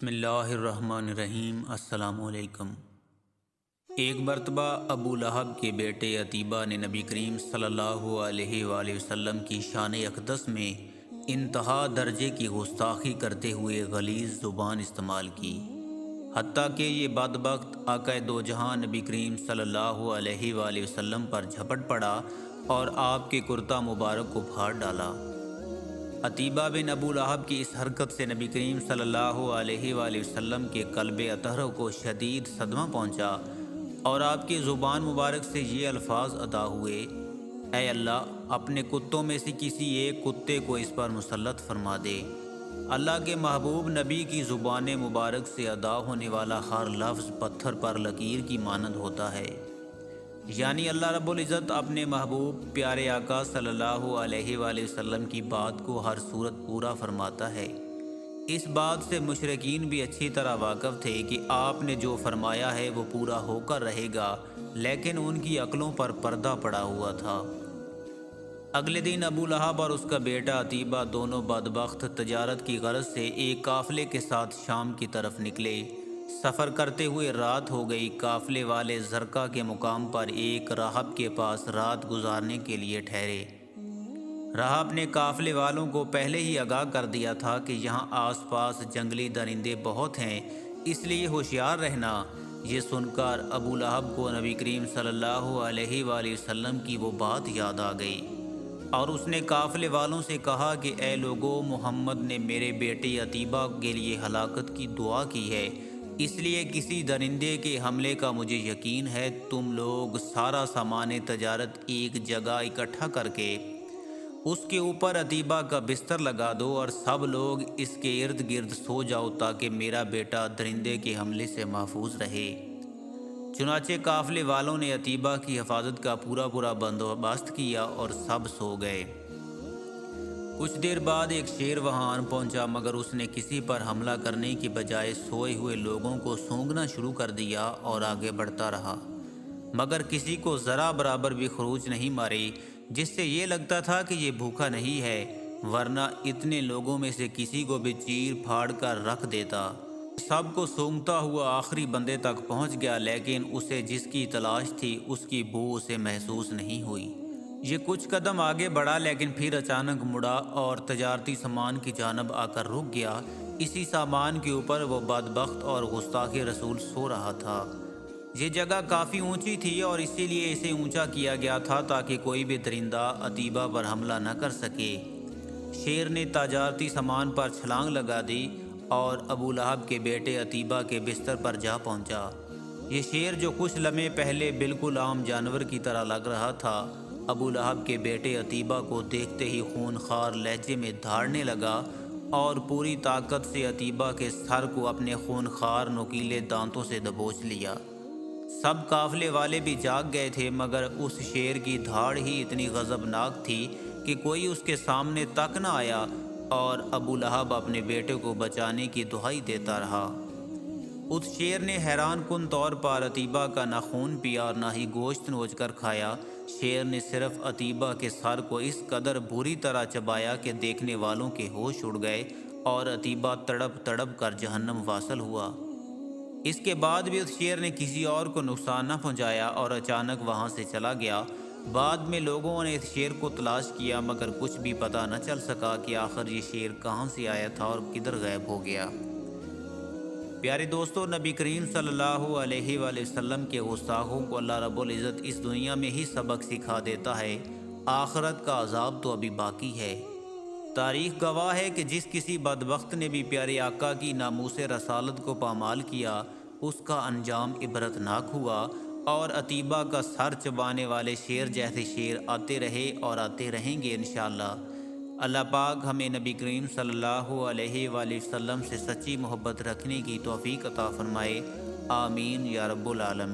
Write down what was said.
بسم اللہ الرحمن الرحیم۔ السلام علیکم۔ ایک مرتبہ ابو لہب کے بیٹے عتیبہ نے نبی کریم صلی اللہ علیہ وآلہ وسلم کی شان اقدس میں انتہا درجے کی گستاخی کرتے ہوئے غلیظ زبان استعمال کی، حتیٰ کہ یہ بدبخت آقا دو جہاں نبی کریم صلی اللہ علیہ وآلہ وسلم پر جھپٹ پڑا اور آپ کے کرتا مبارک کو پھاڑ ڈالا۔ عتیبہ بن ابو لہب کی اس حرکت سے نبی کریم صلی اللہ علیہ وآلہ وسلم کے قلب اطہر کو شدید صدمہ پہنچا اور آپ کی زبان مبارک سے یہ الفاظ ادا ہوئے: اے اللہ، اپنے کتوں میں سے کسی ایک کتے کو اس پر مسلط فرما دے۔ اللہ کے محبوب نبی کی زبان مبارک سے ادا ہونے والا ہر لفظ پتھر پر لکیر کی مانند ہوتا ہے، یعنی اللہ رب العزت اپنے محبوب پیارے آقا صلی اللہ علیہ وآلہ وسلم کی بات کو ہر صورت پورا فرماتا ہے۔ اس بات سے مشرکین بھی اچھی طرح واقف تھے کہ آپ نے جو فرمایا ہے وہ پورا ہو کر رہے گا، لیکن ان کی عقلوں پر پردہ پڑا ہوا تھا۔ اگلے دن ابو لہب اور اس کا بیٹا عتیبہ دونوں بدبخت تجارت کی غرض سے ایک قافلے کے ساتھ شام کی طرف نکلے۔ سفر کرتے ہوئے رات ہو گئی۔ قافلے والے زرقہ کے مقام پر ایک راہب کے پاس رات گزارنے کے لیے ٹھہرے۔ راہب نے قافلے والوں کو پہلے ہی آگاہ کر دیا تھا کہ یہاں آس پاس جنگلی درندے بہت ہیں، اس لیے ہوشیار رہنا۔ یہ سن کر ابو لہب کو نبی کریم صلی اللہ علیہ وآلہ وسلم کی وہ بات یاد آ گئی اور اس نے قافلے والوں سے کہا کہ اے لوگو، محمد نے میرے بیٹے عتیبہ کے لیے ہلاکت کی دعا کی ہے، اس لیے کسی درندے کے حملے کا مجھے یقین ہے۔ تم لوگ سارا سامان تجارت ایک جگہ اکٹھا کر کے اس کے اوپر عتیبہ کا بستر لگا دو اور سب لوگ اس کے ارد گرد سو جاؤ تاکہ میرا بیٹا درندے کے حملے سے محفوظ رہے۔ چنانچہ قافلے والوں نے عتیبہ کی حفاظت کا پورا بندوبست کیا اور سب سو گئے۔ کچھ دیر بعد ایک شیر وہاں آن پہنچا، مگر اس نے کسی پر حملہ کرنے کی بجائے سوئے ہوئے لوگوں کو سونگنا شروع کر دیا اور آگے بڑھتا رہا، مگر کسی کو ذرا برابر بھی خروچ نہیں ماری، جس سے یہ لگتا تھا کہ یہ بھوکا نہیں ہے، ورنہ اتنے لوگوں میں سے کسی کو بھی چیر پھاڑ کر رکھ دیتا۔ سب کو سونگتا ہوا آخری بندے تک پہنچ گیا، لیکن اسے جس کی تلاش تھی اس کی بو اسے محسوس نہیں ہوئی۔ یہ کچھ قدم آگے بڑھا، لیکن پھر اچانک مڑا اور تجارتی سامان کی جانب آ کر رک گیا۔ اسی سامان کے اوپر وہ بدبخت اور گستاخ رسول سو رہا تھا۔ یہ جگہ کافی اونچی تھی اور اسی لیے اسے اونچا کیا گیا تھا تاکہ کوئی بھی درندہ عتیبہ پر حملہ نہ کر سکے۔ شیر نے تجارتی سامان پر چھلانگ لگا دی اور ابو لہب کے بیٹے عتیبہ کے بستر پر جا پہنچا۔ یہ شیر، جو کچھ لمحے پہلے بالکل عام جانور کی طرح لگ رہا تھا، ابو لہب کے بیٹے عتیبہ کو دیکھتے ہی خون خوار لہجے میں دھاڑنے لگا اور پوری طاقت سے عتیبہ کے سر کو اپنے خون خوار نوکیلے دانتوں سے دبوچ لیا۔ سب قافلے والے بھی جاگ گئے تھے، مگر اس شیر کی دھاڑ ہی اتنی غضبناک تھی کہ کوئی اس کے سامنے تک نہ آیا اور ابو لہب اپنے بیٹے کو بچانے کی دہائی دیتا رہا۔ اس شیر نے حیران کن طور پر عتیبہ کا نہ خون پیا اور نہ ہی گوشت نوچ کر کھایا۔ شیر نے صرف عتیبہ کے سر کو اس قدر بری طرح چبایا کہ دیکھنے والوں کے ہوش اڑ گئے اور عتیبہ تڑپ تڑپ کر جہنم واصل ہوا۔ اس کے بعد بھی اس شیر نے کسی اور کو نقصان نہ پہنچایا اور اچانک وہاں سے چلا گیا۔ بعد میں لوگوں نے اس شیر کو تلاش کیا، مگر کچھ بھی پتہ نہ چل سکا کہ آخر یہ شیر کہاں سے آیا تھا اور کدھر غائب ہو گیا۔ پیارے دوستو، نبی کریم صلی اللہ علیہ وآلہ وسلم کے گستاخوں کو اللہ رب العزت اس دنیا میں ہی سبق سکھا دیتا ہے، آخرت کا عذاب تو ابھی باقی ہے۔ تاریخ گواہ ہے کہ جس کسی بدبخت نے بھی پیارے آقا کی ناموس رسالت کو پامال کیا، اس کا انجام عبرتناک ہوا، اور عتیبہ کا سر چبانے والے شیر جیسے شیر آتے رہے اور آتے رہیں گے انشاءاللہ۔ اللہ پاک ہمیں نبی کریم صلی اللہ علیہ وآلہ وسلم سے سچی محبت رکھنے کی توفیق عطا فرمائے، آمین یا رب العالمین۔